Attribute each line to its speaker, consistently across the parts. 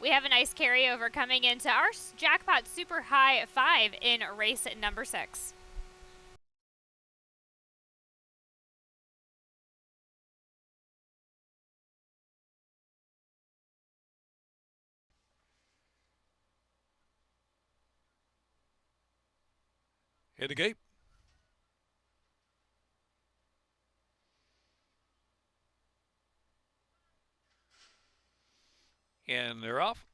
Speaker 1: We have a nice carryover coming into our jackpot super high 5 in race number 6.
Speaker 2: Hit the gate. And they're off.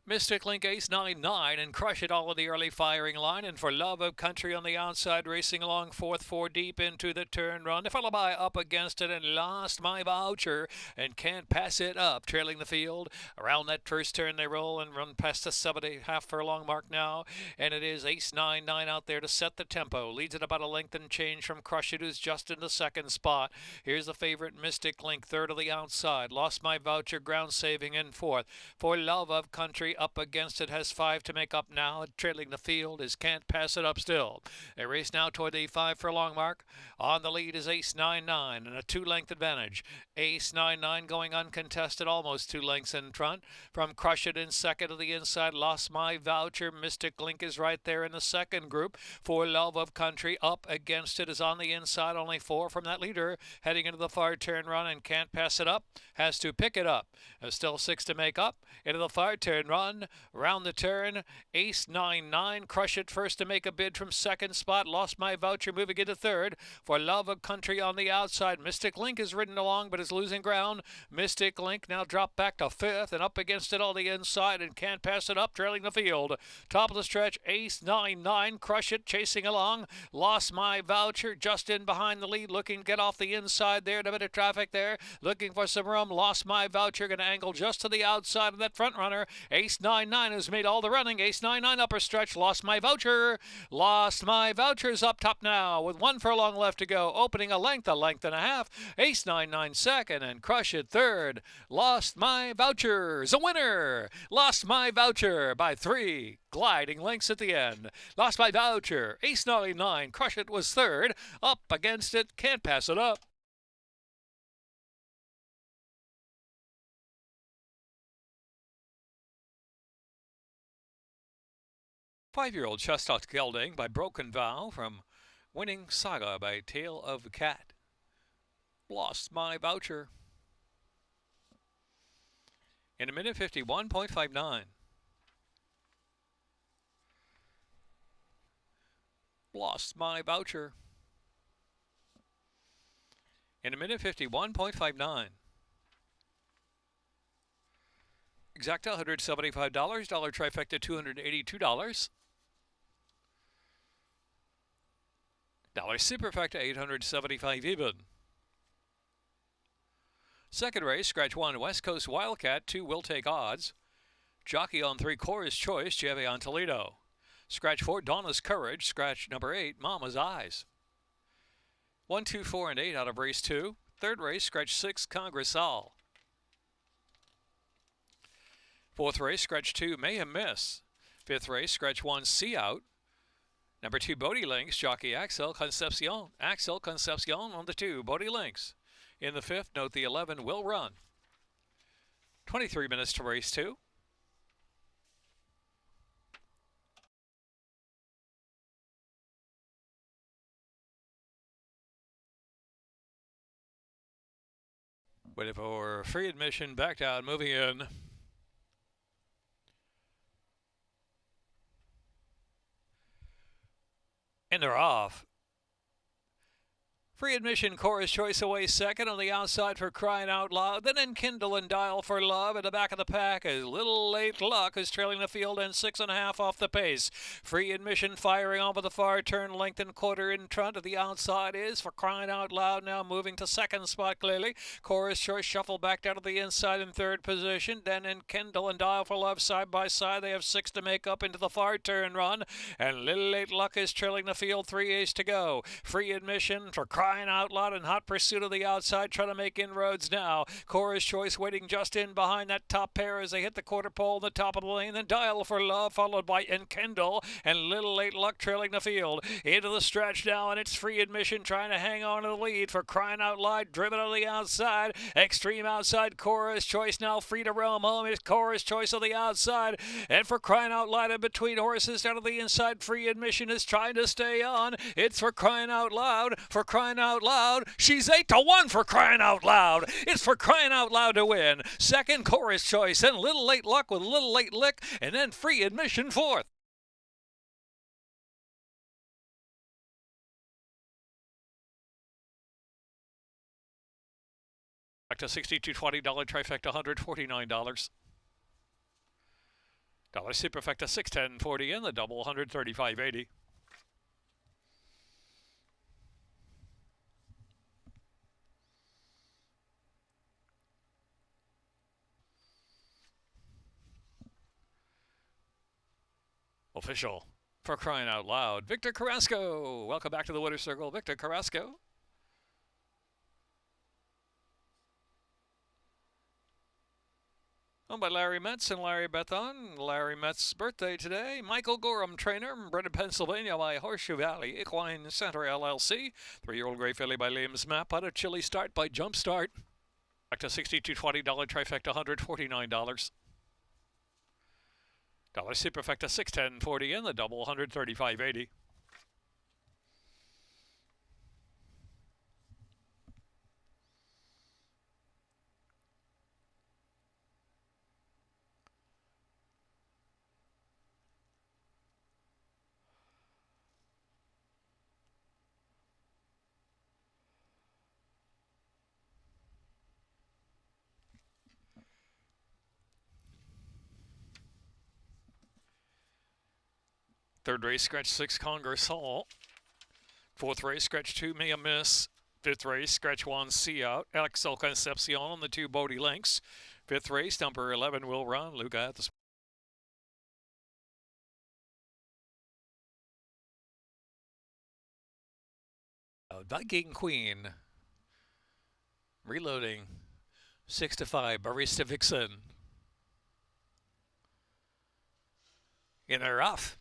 Speaker 2: Mystic Link Ace 9-9 and Crush It all in the early firing line. And For Love of Country on the outside, racing along fourth, 4 deep into the turn run. Followed by Up Against It and Lost My Voucher and Can't Pass It Up, trailing the field. Around that first turn they roll and run past the 70 half furlong mark now. And it is Ace 9-9 out there to set the tempo. Leads it about a length and change from Crush It, who's just in the second spot. Here's the favorite Mystic Link, third of the outside. Lost My Voucher, ground saving in fourth. For Love of Country Up Against It has 5 to make up now. Trailing the field is Can't Pass It Up still. They race now toward the 5 furlong mark. On the lead is Ace 9-9 and a 2-length advantage. Ace 9-9 going uncontested, almost 2 lengths in front. From Crush It in second to the inside. Lost My Voucher. Mystic Link is right there in the second group. For Love of Country Up Against It is on the inside. Only 4 from that leader heading into the far turn run, and Can't Pass It Up has to pick it up. There's still 6 to make up. Into the far turn run. Round the turn, Ace 9-9. Crush It first to make a bid from second spot. Lost My Voucher moving into third. For Love of Country on the outside. Mystic Link is ridden along but is losing ground. Mystic Link now dropped back to fifth and Up Against It on the inside and Can't Pass It Up, trailing the field. Top of the stretch, Ace 9-9. Crush It chasing along. Lost My Voucher just in behind the lead, looking to get off the inside there. A bit of traffic there, looking for some room. Lost My Voucher going to angle just to the outside of that front runner. Ace 9-9 has made all the running. Ace 9-9 upper stretch. Lost My Voucher. Lost My Voucher's up top now with 1 furlong left to go. Opening a length and a half. Ace 9-9 second and Crush It third. Lost My Voucher's a winner. Lost My Voucher by 3 gliding lengths at the end. Lost My Voucher. Ace 9-9. Crush It was third. Up Against It. Can't Pass It Up. Five-year-old Chestnut Gelding by Broken Vow from Winning Saga by Tale of the Cat. Lost My Voucher. In a minute 51.59. Lost My Voucher. In a minute 51.59. Exacta $175. Dollar trifecta $282. Dollar superfecta $875 even. Second race, scratch 1, West Coast Wildcat, 2 Will Take Odds. Jockey on 3, Cora's Choice, Javion Toledo. Scratch 4, Donna's Courage. Scratch number 8, Mama's Eyes. 1, 2, 4, and 8 out of race 2. Third race, scratch 6, Congress All. Fourth race, scratch 2, Mayhem Miss. Fifth race, scratch 1, See Out. Number 2, Bodie Links, jockey Axel Concepcion. Axel Concepcion on the 2, Bodie Links. In the fifth, note the 11, Will Run. 23 minutes to race 2. Waiting for free admission, back down, moving in. And they're off. Free admission, Cora's Choice away second. On the outside for Crying Out Loud. Then Enkindle and Dial for Love. At the back of the pack is Little Late Luck is trailing the field and 6.5 off the pace. Free admission firing on with the far turn, length and quarter in front. At the outside is for Crying Out Loud, now moving to second spot clearly. Cora's Choice shuffle back down to the inside in third position. Then Enkindle and Dial for Love side by side. They have 6 to make up into the far turn run. And Little Late Luck is trailing the field, 3 ace to go. Free admission for Crying Crying Out Loud in hot pursuit of the outside, trying to make inroads now. Cora's Choice waiting just in behind that top pair as they hit the quarter pole in the top of the lane. Then Dial for Love, followed by Enkindle and Little Late Luck trailing the field. Into the stretch now, and it's Free Admission trying to hang on to the lead for Crying Out Loud, driven on the outside. Extreme outside, Cora's Choice now free to roam home. It's Cora's Choice on the outside, and for Crying Out Loud in between horses down to the inside, Free Admission is trying to stay on. It's for Crying Out Loud, for Crying Out Loud. She's 8-1 for Crying Out Loud. It's for Crying Out Loud to win. Second, Cora's Choice, then Little Late Luck with Little Late Lick, and then Free Admission fourth. Back to $62.20, trifecta $149. Dollar superfecta $610.40 and the double $135.80. Official for Crying Out Loud, Victor Carrasco. Welcome back to the Winner's Circle, Victor Carrasco. Owned by Larry Metz and Larry Bethon. Larry Metz's birthday today. Michael Gorham, trainer, bred in Pennsylvania by Horseshoe Valley Equine Center LLC. 3-year-old gray filly by Liam's Map. On a chilly start by Jumpstart. Back to $62.20, trifecta $149. Dollar superfecta $610.40 and the double $135.80. Third race, scratch 6, Congress Hall. Fourth race, scratch 2, Mia Miss. Fifth race, scratch 1, See Out. Excel Concepcion on the 2 Bodie Links. Fifth race, number 11 will run. Luca at the Viking Queen. Reloading. 6-5, Barista Vixen. In the rough.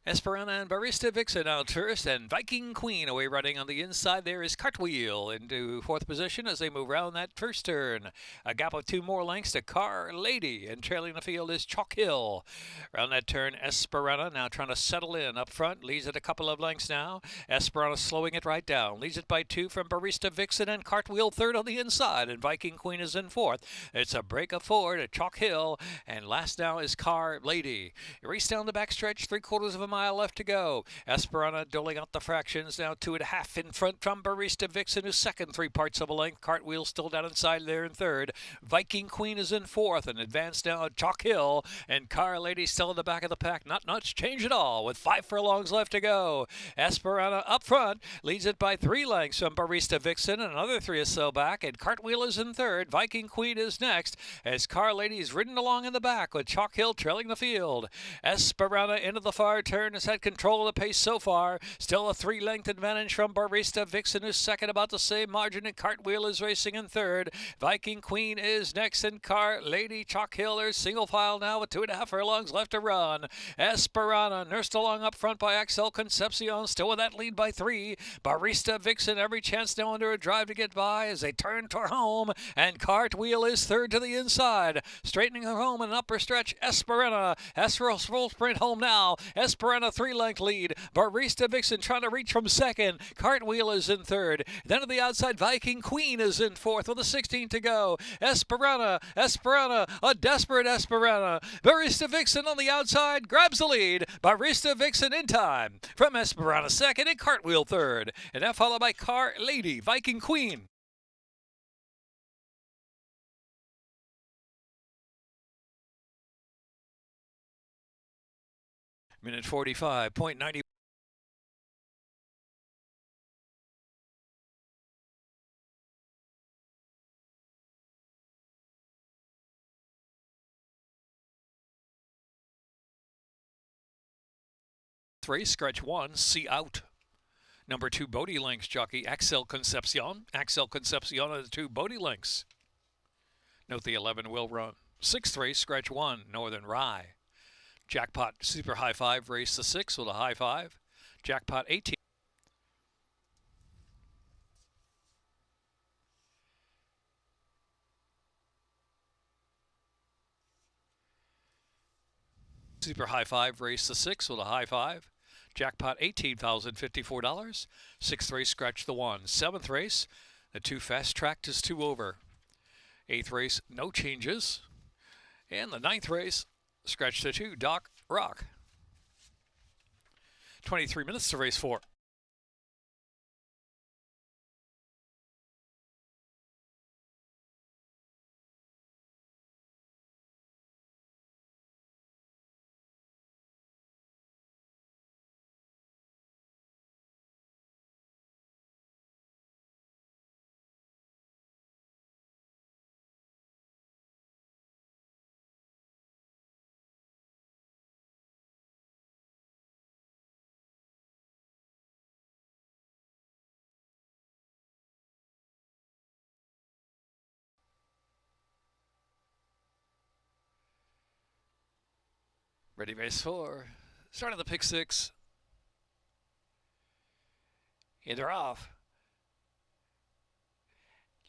Speaker 2: Esperanza and Barista Vixen out first, and Viking Queen away running on the inside. There is Cartwheel into fourth position as they move around that first turn. A gap of 2 more lengths to Car Lady, and trailing the field is Chalk Hill. Around that turn, Esperanza now trying to settle in up front, leads it a couple of lengths now. Esperanza slowing it right down, leads it by 2 from Barista Vixen, and Cartwheel third on the inside, and Viking Queen is in fourth. It's a break of 4 to Chalk Hill, and last now is Car Lady. Race down the backstretch, 3/4 of a mile left to go. Esperanza doling out the fractions, now 2.5 in front from Barista Vixen, who's second, 3 parts of a length. Cartwheel still down inside there in third. Viking Queen is in fourth, and advanced now Chalk Hill, and Car Lady still in the back of the pack. Not much change at all, with 5 furlongs left to go. Esperanza up front, leads it by 3 lengths from Barista Vixen, and another 3 or so back, and Cartwheel is in third. Viking Queen is next, as Car Lady is ridden along in the back, with Chalk Hill trailing the field. Esperanza into the far turn has had control of the pace so far. Still a 3-length advantage from Barista Vixen, who's second, about the same margin, and Cartwheel is racing in third. Viking Queen is next, and Car Lady. Chalk Hill is single file now with 2.5 furlongs left to run. Esperanza nursed along up front by Excel Concepcion, still with that lead by 3. Barista Vixen every chance now under a drive to get by as they turn toward home, and Cartwheel is third to the inside. Straightening her home in an upper stretch, Esperanza. Esperanza full sprint home now. Esperanza 3-length lead. Barista Vixen trying to reach from second. Cartwheel is in third. Then to the outside, Viking Queen is in fourth with a 16 to go. Esperanza, a desperate Esperanza. Barista Vixen on the outside grabs the lead. Barista Vixen in time from Esperanza second and Cartwheel third. And that followed by Car Lady, Viking Queen. Minute 45.90. Race, scratch 1, See Out. Number 2 Bodie Links jockey Axel Concepcion. Axel Concepcion are the 2 Bodie Links. Note the 11 will run. 6th race, scratch 1, Northern Rye. Jackpot Super High 5, race the 6 with a high 5. Jackpot 18. Super High 5, race the 6 with a high 5. Jackpot $18,054. 6th race, scratch the 1. 7th race, the 2 fast tracked is 2 over. 8th race, no changes. And the 9th race, scratch the 2, Doc Rock. 23 minutes to race 4. Ready, race 4. Start of the pick 6. And they're off.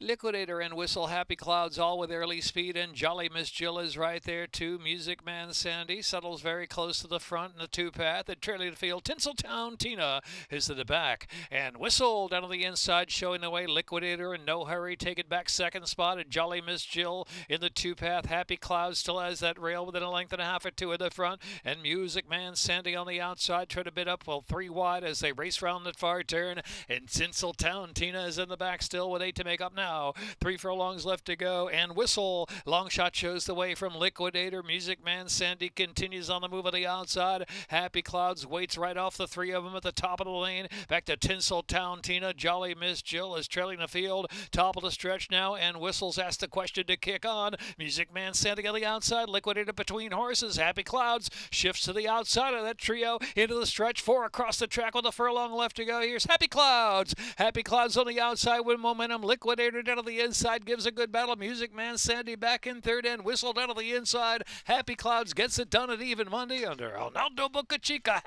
Speaker 2: Liquidator and Whistle Happy Clouds all with early speed, and Jolly Miss Jill is right there too. Music Man Sandy settles very close to the front in the 2 path, and trailing the field Tinseltown Tina is to the back, and Whistle down on the inside showing the way. Liquidator in no hurry taking back 2nd spot, and Jolly Miss Jill in the 2 path. Happy Clouds still has that rail within a length and a half or 2 in the front, and Music Man Sandy on the outside trying to bid up, well, 3 wide as they race round the far turn, and Tinseltown Tina is in the back still with 8 to make up now. 3 furlongs left to go, and Whistle long shot shows the way from Liquidator. Music Man Sandy continues on the move on the outside. Happy Clouds waits right off the 3 of them at the top of the lane. Back to Tinseltown Tina. Jolly Miss Jill is trailing the field. Top of the stretch now, and Whistle's asked the question to kick on. Music Man Sandy on the outside. Liquidator between horses. Happy Clouds shifts to the outside of that trio into the stretch. 4 across the track with a furlong left to go. Here's Happy Clouds. Happy Clouds on the outside with momentum. Liquidator down on the inside gives a good battle. Music Man Sandy back in 3rd, and Whistle down on the inside. Happy Clouds gets it done at even Monday under Arnaldo Bocachica.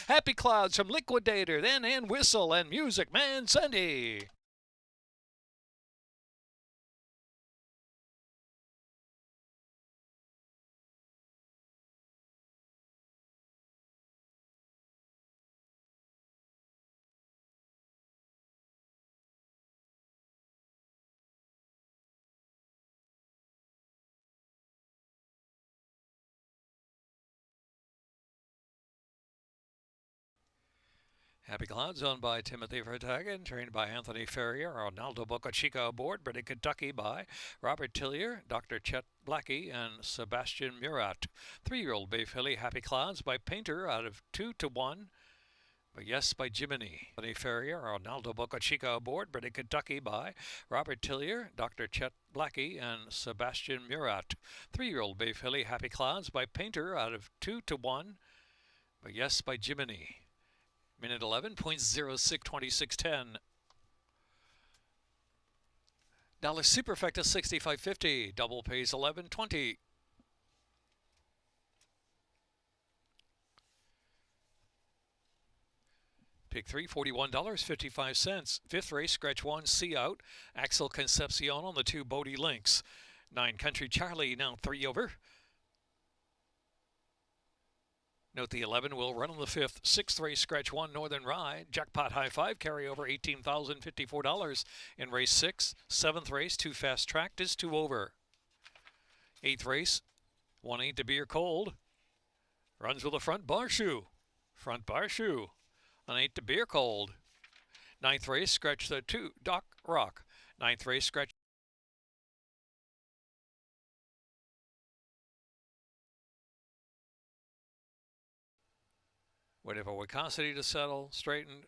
Speaker 2: Happy Clouds from Liquidator, then and Whistle and Music Man Sandy. Happy Clouds owned by Timothy Vertagen, trained by Anthony Ferrier. Arnaldo Bocachica aboard, bred in Kentucky by Robert Tillier, Dr. Chet Blackie, and Sebastian Murat. 3-year-old bay filly Happy Clouds by Painter out of 2 to 1. But yes, by Jiminy. Anthony Ferrier, Arnaldo Bocachica aboard, bred in Kentucky by Robert Tillier, Dr. Chet Blackie, and Sebastian Murat. 3-year-old bay filly Happy Clouds by Painter out of 2 to 1. But yes, by Jiminy. Minute 11.06, 26.10. Dollar Superfecta 65.50. Double pays 11.20. Pick 3, $41.55. 5th race, scratch 1, see out. Axel Concepcion on the 2 Bodie Links. 9 Country Charlie now 3 over. Note the 11 will run on the 5th. 6th race, scratch 1, Northern Rye. Jackpot high 5, carry over $18,054 in race 6. 7th race, 2 fast tracked is 2 over. 8th race, 1 ain't to be or cold. Runs with a front bar shoe. Front bar shoe. An 8 to be or cold. 9th race, scratch the 2, Doc Rock. 9th race, scratch. Waiting for Wicosity to settle, straightened.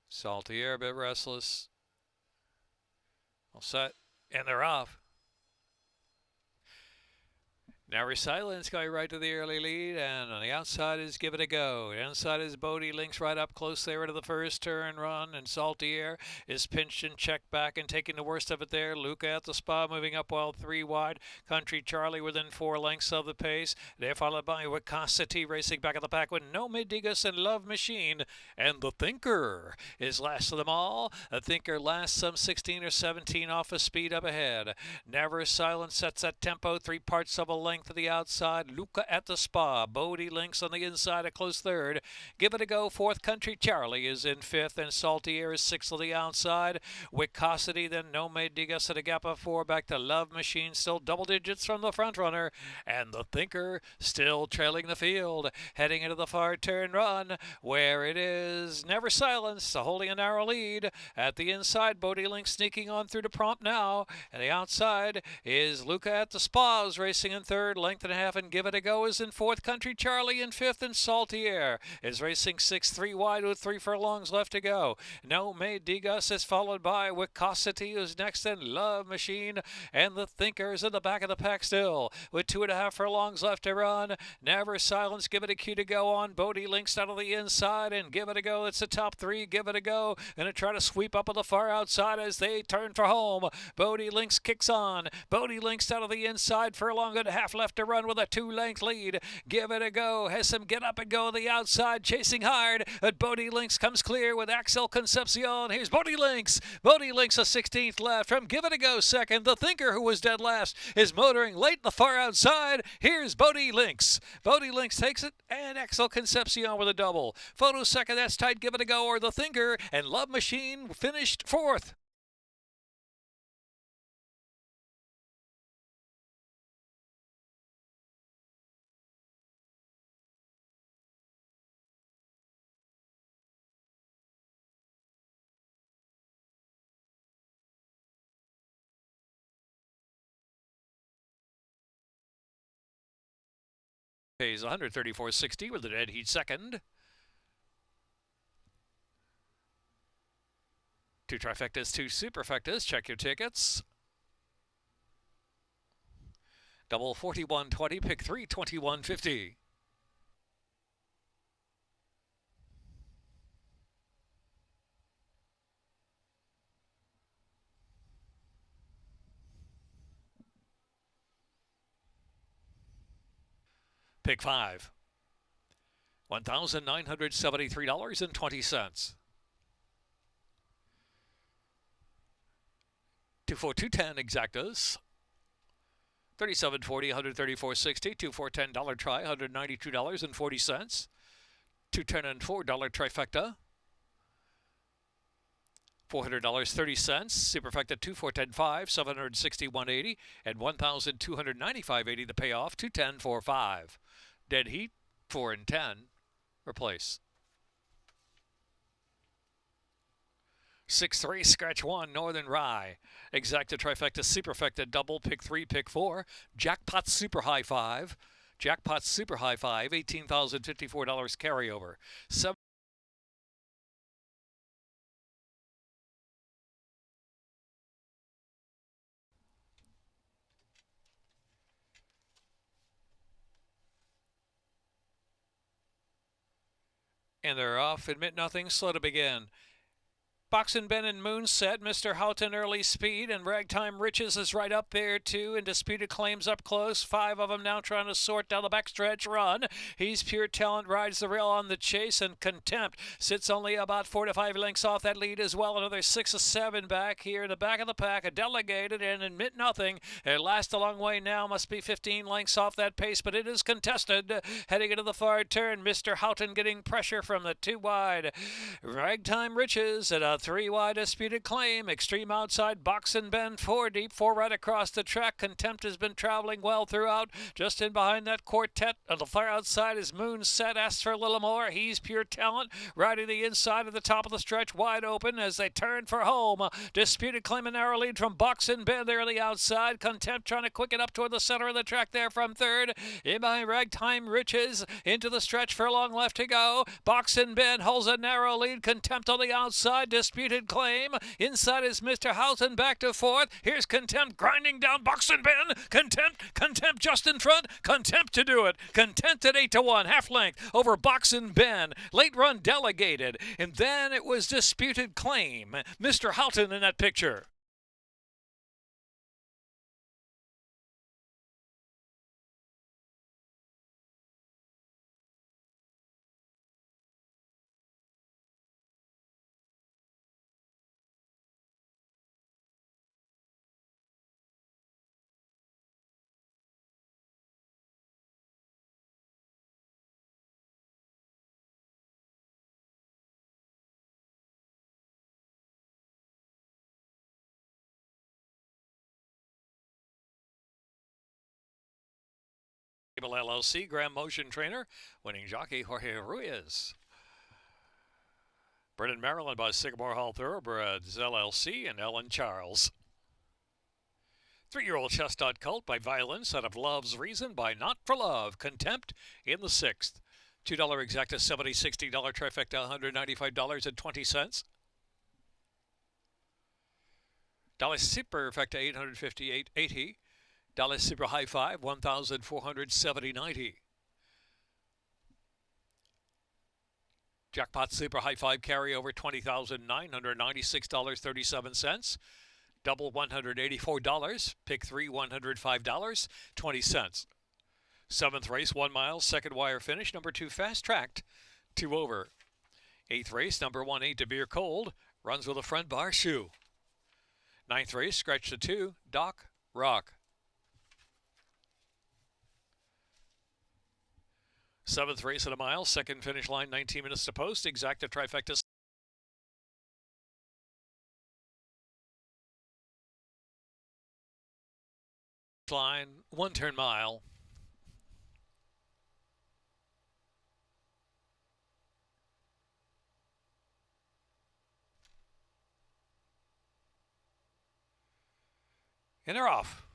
Speaker 2: Saltier a bit restless. All set, and they're off. Never Silence going right to the early lead, and on the outside is Give It a Go. The inside is Bodie Links right up close there into the first turn run, and Salty Air is pinched and checked back and taking the worst of it there. Luca at the Spa moving up well 3 wide. Country Charlie within 4 lengths of the pace. They're followed by Wicosity racing back at the pack with No Medigas and Love Machine, and The Thinker is last of them all. The Thinker lasts some 16 or 17 off a speed up ahead. Never Silence sets that tempo 3 parts of a length to the outside. Luca at the Spa. Bodie Links on the inside, a close third. Give It a Go. 4th. Country Charlie is in 5th, and Salty Air is 6th to the outside. Wicosity, then No Medigas at a gap of 4. Back to Love Machine, still double digits from the front runner. And The Thinker still trailing the field. Heading into the far turn run, where it is Never Silence, holding a narrow lead. At the inside, Bodie Links sneaking on through to prompt now. And the outside is Luca at the Spa, is racing in 3rd. Length and a half, and Give It a Go is in 4th. Country Charlie in 5th, and Salty Air is racing 6th, 3 wide with 3 furlongs left to go. No Medigas is followed by Wicosity, who's next, and Love Machine, and The Thinkers in the back of the pack still with 2.5 furlongs left to run. Never Silence, Give It a Cue to go on. Bodie Links out of the inside, and Give It a Go. It's the top 3. Give It a Go, and to try to sweep up on the far outside as they turn for home. Bodie Links kicks on. Bodie Links out of the inside, furlong and a half left to run with a 2-length lead. Give It a Go has some get up and go on the outside, chasing hard. But Bodie Links comes clear with Axel Concepcion. Here's Bodie Links. Bodie Links a 16th left from Give It a Go second. The Thinker, who was dead last, is motoring late in the far outside. Here's Bodie Links. Bodie Links takes it, and Axel Concepcion with a double. Photo second, that's tight. Give It a Go or The Thinker, and Love Machine finished 4th. Pays 134.60 with the dead heat second. 2 trifectas, 2 superfectas. Check your tickets. Double 41.20, pick 3 21.50. Pick 5. $1,973.20. 24210 exactas. 37.40, 134.60. 2410 dollar try, $192.40. 210 and $4 trifecta. $400.30. Superfecta 2410.5, 761.80, and 1,295.80 the payoff. 210.45. Dead heat 4 and 10. Replace. 6-3, scratch 1, Northern Rye. Exacta trifecta, superfecta, double, pick 3, pick 4. Jackpot super high 5. Jackpot super high 5, $18,054 carryover. 7. And they're off. Admit nothing, slow to begin. Boxin' Ben and Moonset, Mr. Houghton early speed, and Ragtime Riches is right up there too, and Disputed Claims up close. 5 of them now trying to sort down the backstretch run. He's Pure Talent, rides the rail on the chase, and Contempt sits only about 4 to 5 lengths off that lead as well. Another 6 or 7 back here in the back of the pack. A Delegated and Admit Nothing. It lasts a long way now, must be 15 lengths off that pace, but it is contested. Heading into the far turn, Mr. Houghton getting pressure from the 2 wide. Ragtime Riches at a 3 wide, Disputed Claim. Extreme outside, Boxin' Ben 4 deep, 4 right across the track. Contempt has been traveling well throughout. Just in behind that quartet on the far outside is Moonset. Asks for a little more. He's Pure Talent, riding the inside of the top of the stretch, wide open as they turn for home. Disputed Claim a narrow lead from Boxin' Ben there on the outside. Contempt trying to quicken up toward the center of the track there from 3rd. In behind Ragtime Riches into the stretch, for long left to go. Boxin' Ben holds a narrow lead. Contempt on the outside. Disputed disputed claim. Inside is Mr. Houghton, back to fourth. Here's Contempt grinding down Buxton Ben. Contempt just in front. Contempt to do it. Contempt at 8-1, half length over Buxton Ben. Late run Delegated, and then it was disputed claim. Mr. Houghton in that picture. LLC Grand Motion Trainer, winning jockey Jorge Ruiz. Brennan, Maryland by Sycamore Hall Thoroughbreds LLC and Ellen Charles. 3-year-old Chestnut Colt by Violence out of Love's Reason by Not for Love. Contempt in the 6th. $2 exacta, $70, $60 trifecta, $195.20. Dollar Super Perfecta, $858.80. Dollar Super High Five, $1,470.90. Jackpot Super High Five carryover, $20,996.37. Double $184. Pick 3, $105.20. 7th race, 1 mile, second wire finish. Number 2, Fast Tracked, 2 over. 8th race, number 1, Ain't to Beer Cold, runs with a front bar shoe. 9th race, Scratch the 2, Doc Rock. 7th race at a mile, second finish line, 19 minutes to post, exacta trifecta. Line, 1 turn mile. And they're off.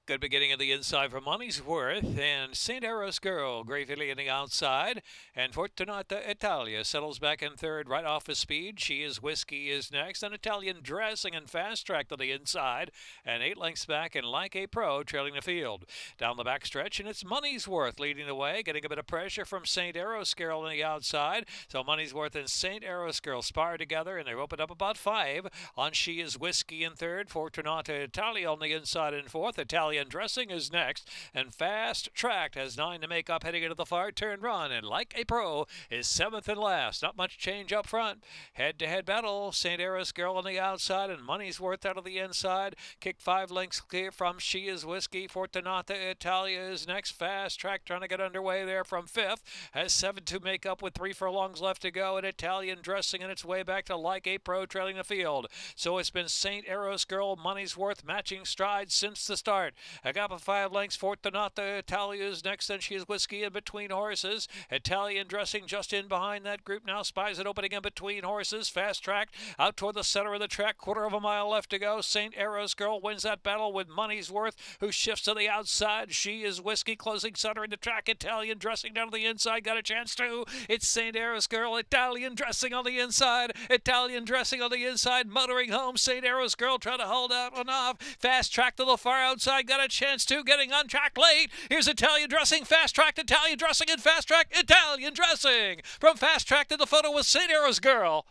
Speaker 2: Good beginning of the inside for Money's Worth, and St. Eros Girl gravely in the outside, and Fortunata Italia settles back in third right off his speed. She is Whiskey is next, and Italian Dressing and Fast Track to the inside, and 8 lengths back and Like a Pro trailing the field. Down the back stretch, and it's Money's Worth leading the way, getting a bit of pressure from St. Eros Girl on the outside. So Money's Worth and St. Eros Girl spar together, and they've opened up about 5 on She is Whiskey in third, Fortunata Italia on the inside in fourth. Italian Dressing is next, and Fast Tracked has 9 to make up heading into the far turn run, and Like a Pro is 7th and last. Not much change up front. Head-to-head battle, St. Eros Girl on the outside and Money's Worth out of the inside. Kick 5 lengths clear from She is Whiskey. Fortunata Italia is next. Fast Track trying to get underway there from 5th. Has 7 to make up with 3 furlongs left to go, and Italian Dressing in its way back to Like a Pro trailing the field. So it's been St. Eros Girl, Money's Worth matching strides since the start. A gap of 5 lengths. Fortunata Italia is next, and She is Whiskey in between horses. Italian Dressing just in behind that group now, spies it opening in between horses. Fast Track out toward the center of the track, quarter of a mile left to go. St. Eros Girl wins that battle with Money's Worth, who shifts to the outside. She is Whiskey closing center in the track. Italian Dressing down to the inside, got a chance too. It's St. Eros Girl, Italian Dressing on the inside. Italian Dressing on the inside, motoring home. St. Eros Girl trying to hold out on off. Fast Track to the far outside, got a chance too, getting on track late. Here's Italian Dressing, Fast Track, Italian Dressing, and Fast Track, Italian Dressing. From Fast Track to the photo with St. Eros Girl.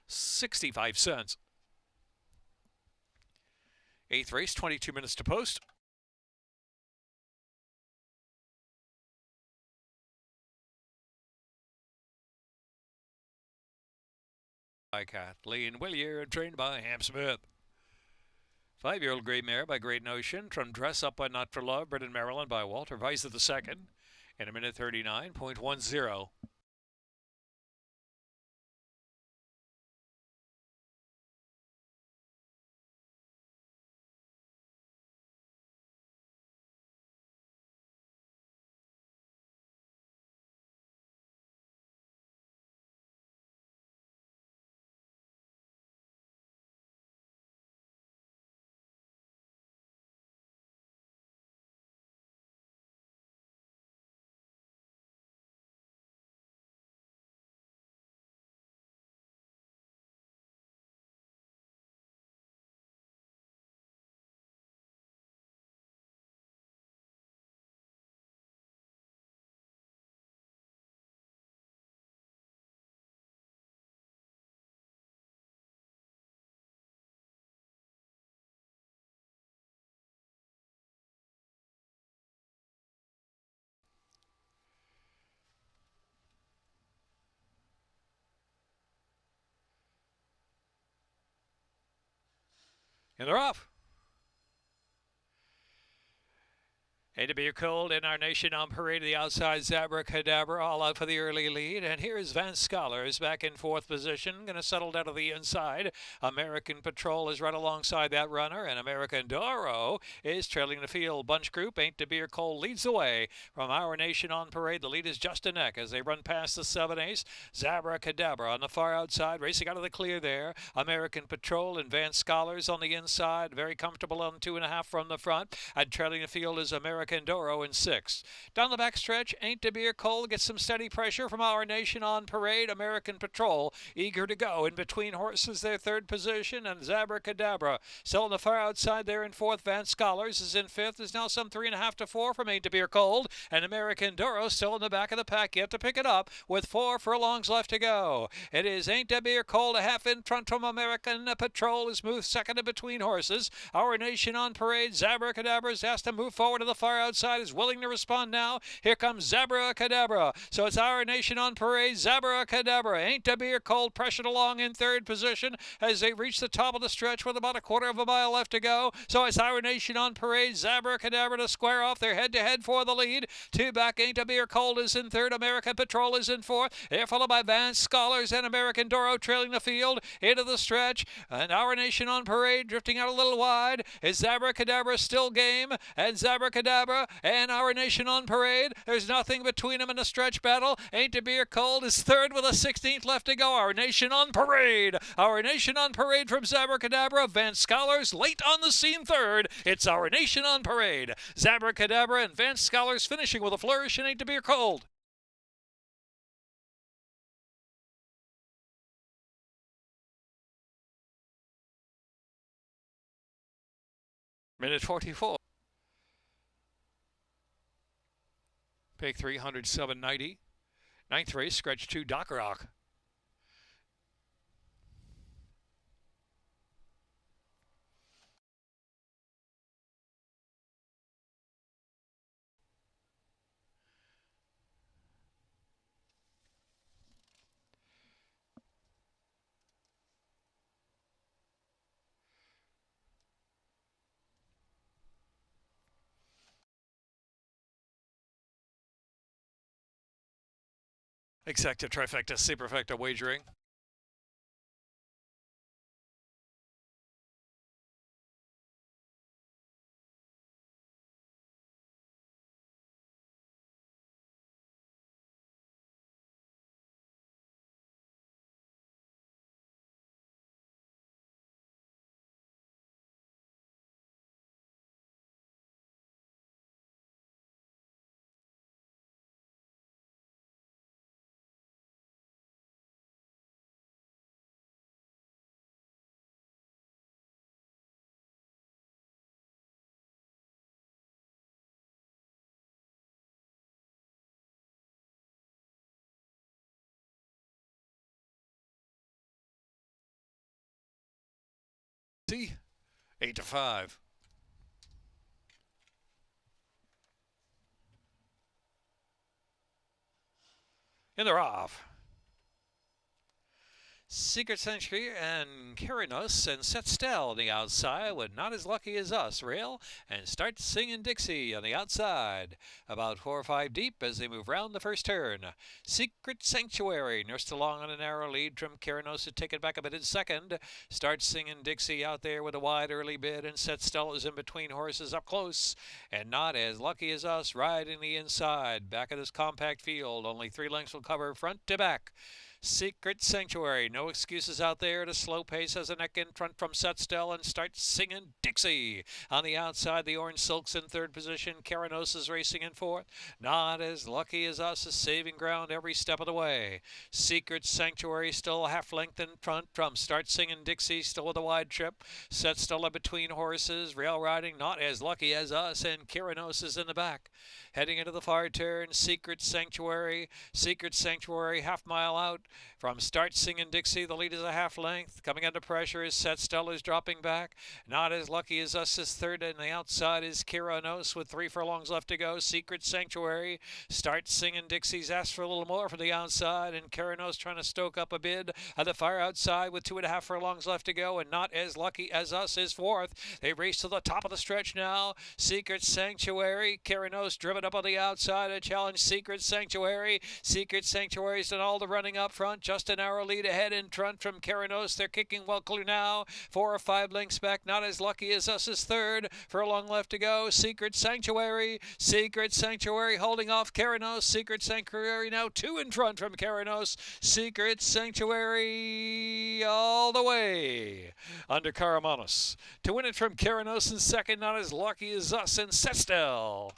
Speaker 2: $0.65. 8th race, 22 minutes to post. By Kathleen Willier and trained by Ham Smith. 5-year-old gray mare by Great Notion from Dress Up by Not for Love, bred in Maryland by Walter Weiss II in a minute 39.10. And they're off. And to be cold in our nation on parade, the outside Abracadabra all out for the early lead. And here's Van Scholars back in fourth position, going to settle down to the inside. American Patrol is right alongside that runner, and American Doro is trailing the field. Bunch Group, Ain't to Beer Cold, leads the way from our nation on parade. The lead is just a neck as they run past the 7 ace. Abracadabra on the far outside, racing out of the clear there. American Patrol and Van Scholars on the inside, very comfortable on 2.5 from the front. And trailing the field is American Doro in 6th. Down the back stretch, Ain't to Beer Cold gets some steady pressure from our nation on parade. American Patrol eager to go in between horses, their 3rd position, and Abracadabra still on the far outside there in 4th. Van Scholars is in 5th. There's now some 3.5 to 4 from Ain't to Beer Cold, and American Doro still in the back of the pack yet to pick it up with 4 furlongs left to go. It is Ain't to Beer Cold a half in front from American Patrol, is moved second in between horses. Our nation on parade, Abracadabra is asked to move forward to the far outside, is willing to respond now. Here comes Abracadabra. So it's our nation on parade, Abracadabra. Ain't to Beer Cold pressured along in 3rd position as they reach the top of the stretch with about a quarter of a mile left to go. So it's our nation on parade, Abracadabra to square off. They're head-to-head for the lead. 2 back, Ain't to Beer Cold is in 3rd. American Patrol is in 4th. They're followed by Van Scholars and American Doro trailing the field into the stretch. And our nation on parade drifting out a little wide. Is Abracadabra still game? And Abracadabra and our nation on parade. There's nothing between them in a stretch battle. Ain't to Beer Cold is 3rd with a 16th left to go. Our nation on parade. Our nation on parade from Abracadabra. Van Scholars late on the scene 3rd. It's our nation on parade. Abracadabra and Van Scholars finishing with a flourish and Ain't to Beer Cold. Minute 44. Pick 307.90. 9th race, scratch 2, Dock Rock. Exacta, trifecta, superfecta wagering. See? 8 to 5. And they're off. Secret Century and Kyrinos and Set Stell on the outside with Not As Lucky As Us, Rail, and Start Singing Dixie on the outside. About 4 or 5 deep as they move round the first turn. Secret Sanctuary nursed along on a narrow lead from Kyrinos to take it back a bit in second. Start Singing Dixie out there with a wide early bid, and Set Stell is in between horses up close. And Not As Lucky As Us riding the inside. Back of this compact field, only 3 lengths will cover front to back. Secret Sanctuary, no excuses out there at a slow pace as a neck in front from Set Stell and Start Singing Dixie. On the outside, the Orange Silks in 3rd position. Kyrinos is racing in 4th. Not As Lucky As Us is saving ground every step of the way. Secret Sanctuary still half length in front from Start Singing Dixie, still with a wide trip. Set Stell in between horses. Rail riding Not As Lucky As Us, and Kyrinos is in the back. Heading into the far turn, Secret Sanctuary half mile out. From start, Singing Dixie, the lead is a half length. Coming under pressure is Set Stella is dropping back. Not as lucky as us is third, and the outside is Kira Nos with 3 furlongs left to go. Secret Sanctuary. Start, Singing Dixie's asked for a little more for the outside, and Kira Nos trying to stoke up a bid. The fire outside with 2.5 furlongs left to go, and Not as lucky as us is fourth. They race to the top of the stretch now. Secret Sanctuary. Kira Nos driven up on the outside. A challenge Secret Sanctuary. Secret Sanctuary's done all the running up front. Just an hour lead ahead in front from Keranos. They're kicking well clear now. 4 or 5 lengths back. Not as lucky as us is third. Furlong left to go. Secret Sanctuary. Secret Sanctuary holding off Keranos. Secret Sanctuary now 2 in front from Keranos. Secret Sanctuary all the way under Karamanos. To win it from Keranos in second. Not as lucky as us in Sestel.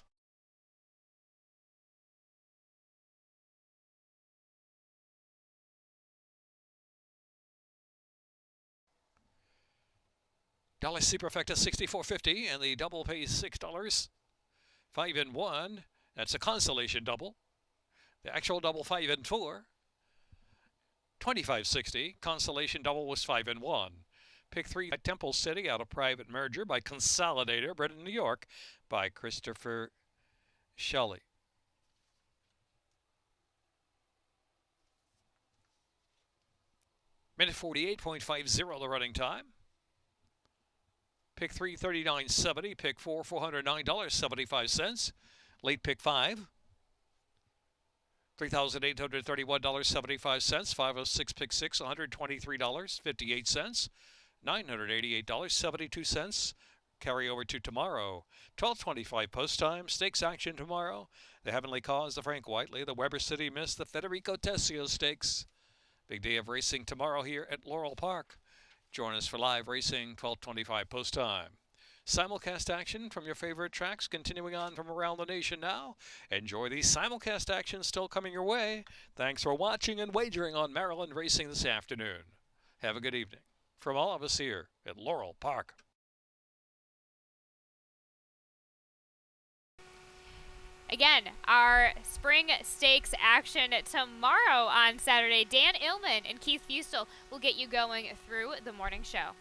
Speaker 2: Dollar Superfecta 64.50, and the double pays $6. 5 and 1. That's a consolation double. The actual double 5 and 4. 25.60. Consolation double was 5 and 1. Pick 3 at Temple City out of private merger by Consolidator, bred in New York by Christopher Shelley. Minute 48.50 the running time. Pick 3, $39.70. Pick 4, $409.75. Late pick 5, $3,831.75. 506 pick 6, $123.58. $988.72. Carry over to tomorrow. 12:25 post time. Stakes action tomorrow. The Heavenly Cause, the Frank Whiteley, the Weber City Miss, the Federico Tessio Stakes. Big day of racing tomorrow here at Laurel Park. Join us for live racing, 12:25 post time. Simulcast action from your favorite tracks continuing on from around the nation now. Enjoy these simulcast actions still coming your way. Thanks for watching and wagering on Maryland racing this afternoon. Have a good evening from all of us here at Laurel Park.
Speaker 1: Again, our spring stakes action tomorrow on Saturday. Dan Illman and Keith Fustel will get you going through the morning show.